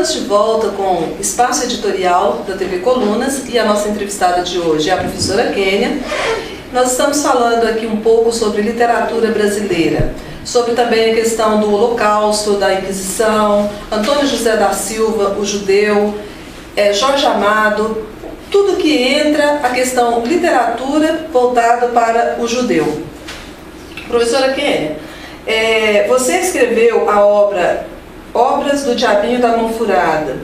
estamos de volta com o Espaço Editorial da TV Colunas e a nossa entrevistada de hoje é a professora Kênia. Nós estamos falando aqui um pouco sobre literatura brasileira, sobre também a questão do Holocausto, da Inquisição, Antônio José da Silva, o judeu, Jorge Amado, tudo que entra a questão literatura voltada para o judeu. Professora Kênia, você escreveu a obra Obras do Diabinho da Mão Furada.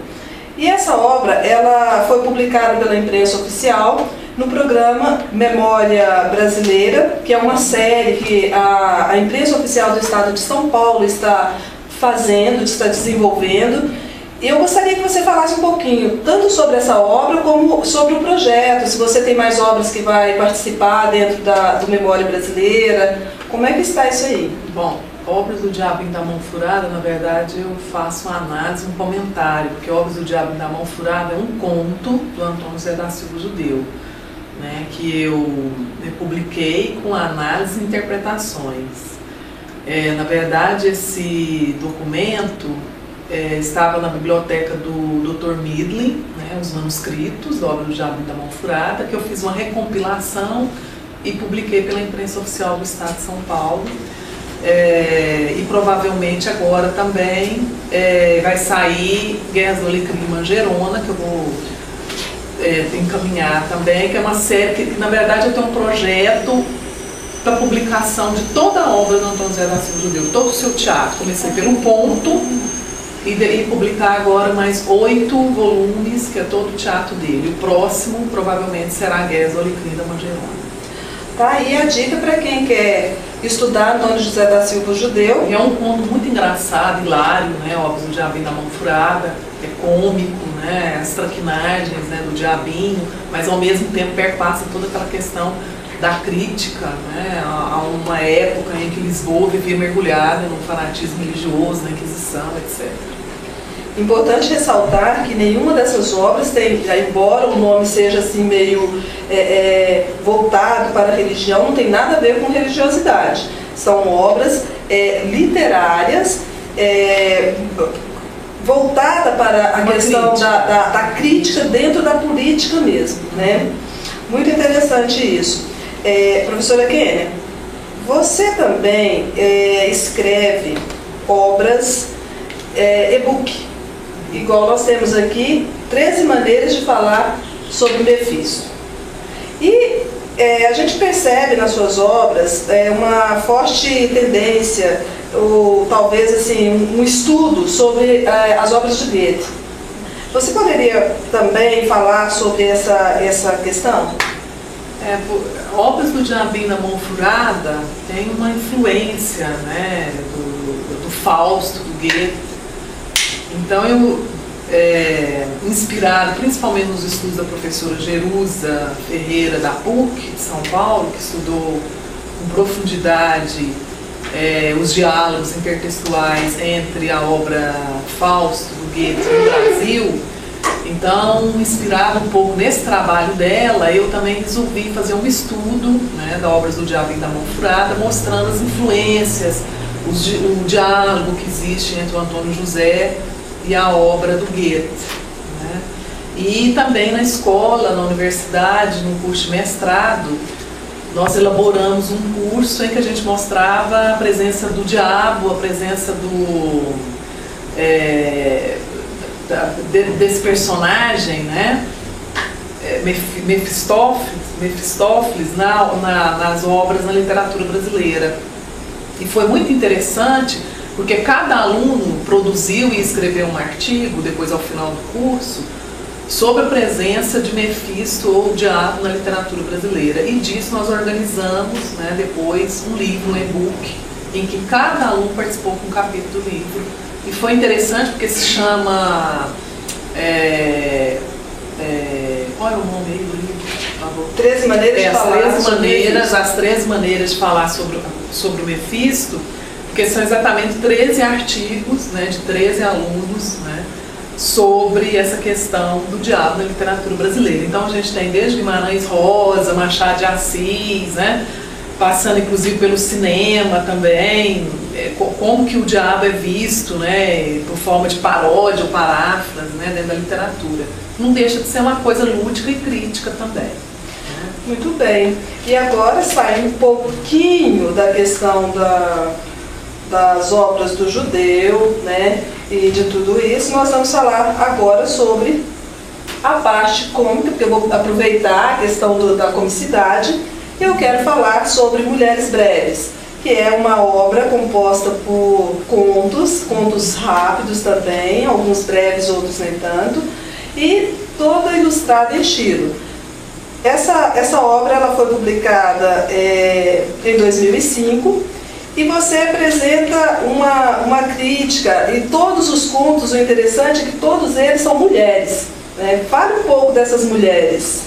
E essa obra ela foi publicada pela imprensa oficial no programa Memória Brasileira, que é uma série que a imprensa oficial do estado de São Paulo está fazendo, está desenvolvendo. E eu gostaria que você falasse um pouquinho, tanto sobre essa obra como sobre o projeto, se você tem mais obras que vai participar dentro do Memória Brasileira, como é que está isso aí? Bom, Obras do Diabinho da Mão Furada, na verdade, eu faço uma análise, um comentário, porque Obras do Diabinho da Mão Furada é um conto do Antônio José da Silva judeu, né, que eu publiquei com análise e interpretações. Na verdade, esse documento estava na biblioteca do Dr. Midlin, né, os manuscritos da Obra do Diabinho da Mão Furada, que eu fiz uma recompilação e publiquei pela imprensa oficial do estado de São Paulo. E provavelmente agora também vai sair Guerras do Alecrim e Mangerona, que eu vou encaminhar também, que é uma série que, na verdade, eu tenho um projeto para publicação de toda a obra do Antônio José da Silva judeu, todo o seu teatro. Comecei pelo ponto e publicar agora mais 8 volumes, que é todo o teatro dele. O próximo provavelmente será Guerras do Alecrim e Mangerona. Tá aí a dica para quem quer estudar Antônio José da Silva judeu. E é um conto muito engraçado, hilário, né? Obras do Diabinho da Mão Furada, é cômico, né? As traquinagens, né, do diabinho, mas ao mesmo tempo perpassa toda aquela questão da crítica, né, a uma época em que Lisboa vivia mergulhada no fanatismo religioso, na Inquisição, etc. Importante ressaltar que nenhuma dessas obras tem, embora o nome seja assim meio voltado para a religião, não tem nada a ver com religiosidade. São obras literárias voltadas para a questão da crítica dentro da política mesmo, né? Muito interessante isso. Professora Kênia, você também escreve obras e-book. Igual nós temos aqui 13 maneiras de falar sobre Mefisto. E a gente percebe nas suas obras uma forte tendência, ou talvez assim, um estudo sobre as obras de Goethe. Você poderia também falar sobre essa questão? Obras do Diabinho da Mão Furada tem uma influência, né, do Fausto, do Goethe. Então eu, inspirado principalmente nos estudos da professora Jerusa Ferreira da PUC de São Paulo, que estudou com profundidade os diálogos intertextuais entre a obra Fausto do Goethe no Brasil, então, inspirado um pouco nesse trabalho dela, eu também resolvi fazer um estudo, né, da Obras do Diabinho da Mão Furada, mostrando as influências, o diálogo que existe entre o Antônio José e a obra do Goethe, né? E também na escola, na universidade, no curso de mestrado, nós elaboramos um curso em que a gente mostrava a presença do diabo, a presença desse personagem, né? Mefistófeles nas obras, na literatura brasileira. E foi muito interessante, porque cada aluno produziu e escreveu um artigo, depois ao final do curso, sobre a presença de Mefisto ou diabo na literatura brasileira. E disso nós organizamos, né, depois um livro, um e-book, em que cada aluno participou com um capítulo do livro. E foi interessante porque se chama... qual é o nome aí do livro? Por favor. 13 maneiras de falar as 13 maneiras de falar sobre o Mefisto, porque são exatamente 13 artigos, né, de 13 alunos, né, sobre essa questão do diabo na literatura brasileira. Então a gente tem desde Guimarães Rosa, Machado de Assis, né, passando inclusive pelo cinema também, como que o diabo é visto, né, por forma de paródia ou paráfrase, né, dentro da literatura. Não deixa de ser uma coisa lúdica e crítica também. Muito bem. E agora, saindo um pouquinho da questão das obras do judeu, né, e de tudo isso, nós vamos falar agora sobre a parte cômica, porque eu vou aproveitar a questão da comicidade, e eu quero falar sobre Mulheres Breves, que é uma obra composta por contos rápidos também, alguns breves, outros nem tanto, e toda ilustrada em estilo. Essa obra ela foi publicada em 2005 e você apresenta uma crítica, e todos os contos, o interessante é que todos eles são mulheres, né? Fale um pouco dessas mulheres.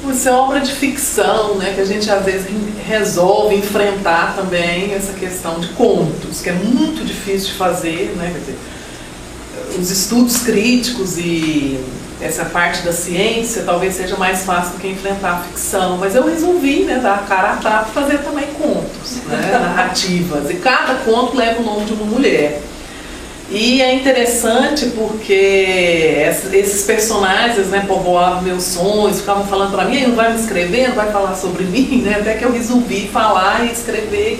Isso é uma obra de ficção, né, que a gente às vezes resolve enfrentar também essa questão de contos, que é muito difícil de fazer, né, quer dizer, os estudos críticos e essa parte da ciência talvez seja mais fácil do que enfrentar a ficção, mas eu resolvi, né, dar a cara a tapa e fazer também contos, né, narrativas, e cada conto leva o nome de uma mulher. E é interessante porque esses personagens, né, povoavam meus sonhos, ficavam falando para mim, não vai me escrever, não vai falar sobre mim, né, até que eu resolvi falar e escrever,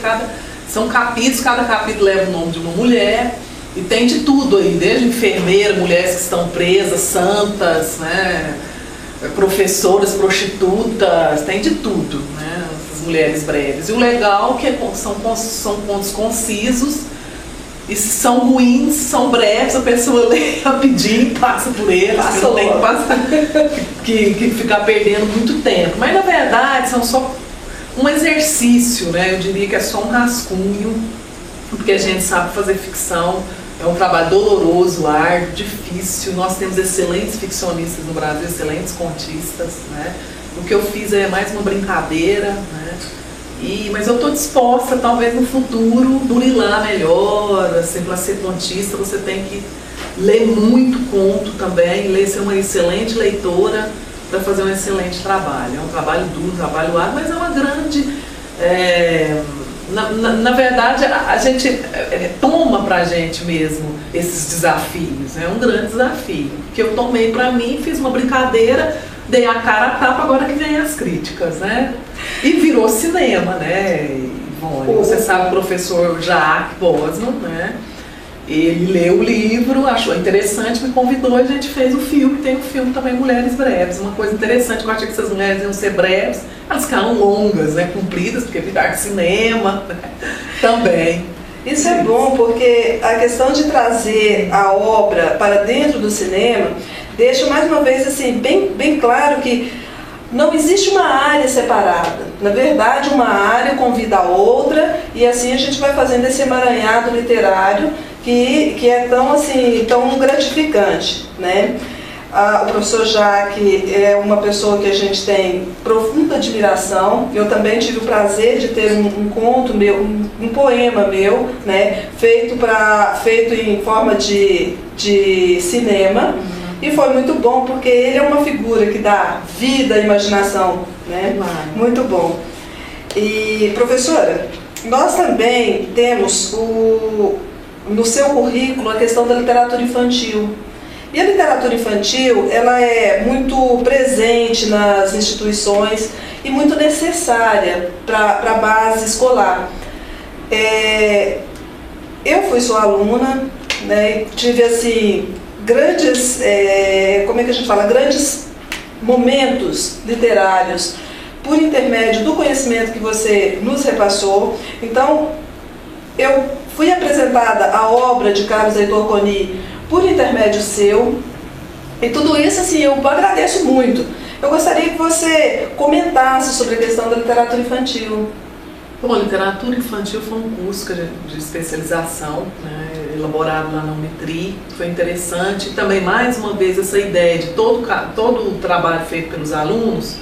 são capítulos, cada capítulo leva o nome de uma mulher. E tem de tudo aí, desde enfermeira, mulheres que estão presas, santas, né, professoras, prostitutas, tem de tudo, né, essas mulheres breves. E o legal é que são contos concisos, e se são ruins, são breves, a pessoa lê rapidinho, passa por eles, não tem que ficar perdendo muito tempo. Mas na verdade são só um exercício, né, eu diria que é só um rascunho, porque a gente sabe fazer ficção. É um trabalho doloroso, árduo, difícil. Nós temos excelentes ficcionistas no Brasil, excelentes contistas, né? O que eu fiz é mais uma brincadeira, né? Mas eu estou disposta, talvez no futuro, burilar melhor. Assim, para ser contista, você tem que ler muito conto também, ser uma excelente leitora para fazer um excelente trabalho. É um trabalho duro, um trabalho árduo, mas é uma grande... Na verdade, a gente toma pra gente mesmo esses desafios, é um grande desafio, que eu tomei pra mim, fiz uma brincadeira, dei a cara a tapa, agora que vem as críticas, né? E virou cinema, né? Bom, você sabe o professor Jacques Bosman, né? Ele leu o livro, achou interessante, me convidou, a gente fez o filme, tem o filme também Mulheres Breves. Uma coisa interessante, eu achei que essas mulheres iam ser breves, elas ficaram longas, né, compridas, porque viraram cinema, né, também. Isso é bom, porque a questão de trazer a obra para dentro do cinema deixa mais uma vez assim, bem claro que não existe uma área separada. Na verdade, uma área convida a outra, e assim a gente vai fazendo esse emaranhado literário que é tão gratificante, né? O professor Jacques é uma pessoa que a gente tem profunda admiração. Eu também tive o prazer de ter um conto meu, um poema meu, né, feito em forma de cinema. E foi muito bom, porque ele é uma figura que dá vida à imaginação, né? Muito bom. E, professora, nós também temos no seu currículo a questão da literatura infantil. E a literatura infantil, ela é muito presente nas instituições e muito necessária para a base escolar. Eu fui sua aluna, né, tive assim grandes momentos literários por intermédio do conhecimento que você nos repassou. Então, eu fui apresentada a obra de Carlos Heitor Coni por intermédio seu, e tudo isso assim, eu agradeço muito. Eu gostaria que você comentasse sobre a questão da literatura infantil. Bom, a literatura infantil foi um curso de especialização, né, elaborado lá na Unitri, foi interessante. E também, mais uma vez, essa ideia de todo o trabalho feito pelos alunos,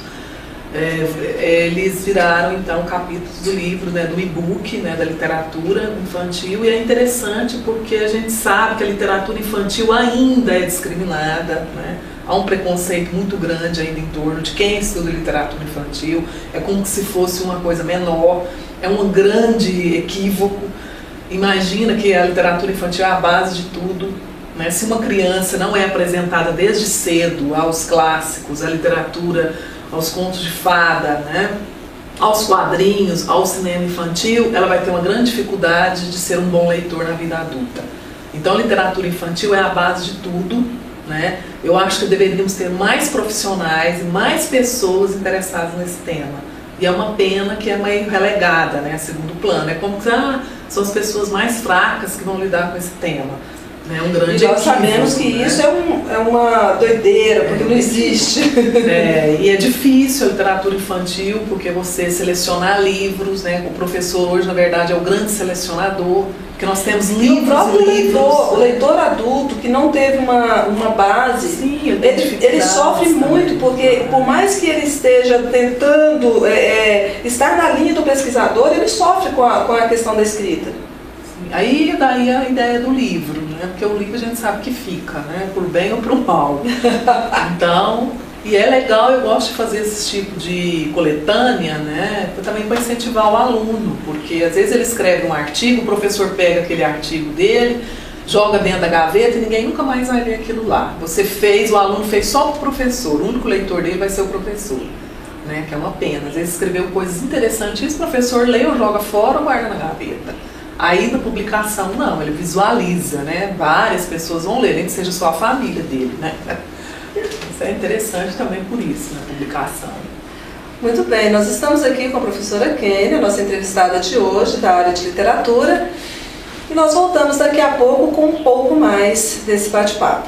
eles viraram então capítulos do livro, né, do e-book, né, da literatura infantil. E é interessante porque a gente sabe que a literatura infantil ainda é discriminada, né? Há um preconceito muito grande ainda em torno de quem estuda literatura infantil, é como se fosse uma coisa menor, é um grande equívoco. imagina que a literatura infantil é a base de tudo, né? Se uma criança não é apresentada desde cedo aos clássicos, à literatura, aos contos de fada, né? Aos quadrinhos, ao cinema infantil, ela vai ter uma grande dificuldade de ser um bom leitor na vida adulta. Então, a literatura infantil é a base de tudo, né? Eu acho que deveríamos ter mais profissionais e mais pessoas interessadas nesse tema. E é uma pena que é meio relegada, né, a segundo plano. É como que são as pessoas mais fracas que vão lidar com esse tema. É um grande e nós sabemos que né? isso é uma doideira, porque não existe. E é difícil a literatura infantil, porque você selecionar livros, né? O professor hoje, na verdade, é o grande selecionador, porque nós temos livros e o próprio e livros. O leitor adulto que não teve uma base, sim, ele sofre muito, porque por mais que ele esteja tentando estar na linha do pesquisador, ele sofre com a questão da escrita. Aí daí a ideia do livro, né? Porque o livro a gente sabe que fica, né? Por bem ou por mal. Então, e é legal, eu gosto de fazer esse tipo de coletânea, né? Também para incentivar o aluno, porque às vezes ele escreve um artigo, o professor pega aquele artigo dele, joga dentro da gaveta e ninguém nunca mais vai ler aquilo lá. O aluno fez só para o professor, o único leitor dele vai ser o professor, né? Que é uma pena. Às vezes escreveu coisas interessantes, o professor lê ou joga fora ou guarda na gaveta. Aí na publicação não, ele visualiza, né? Várias pessoas vão ler, nem que seja só a família dele, né? Isso é interessante também por isso, na publicação. Muito bem, nós estamos aqui com a professora Kênia, nossa entrevistada de hoje, da área de literatura, e nós voltamos daqui a pouco com um pouco mais desse bate-papo.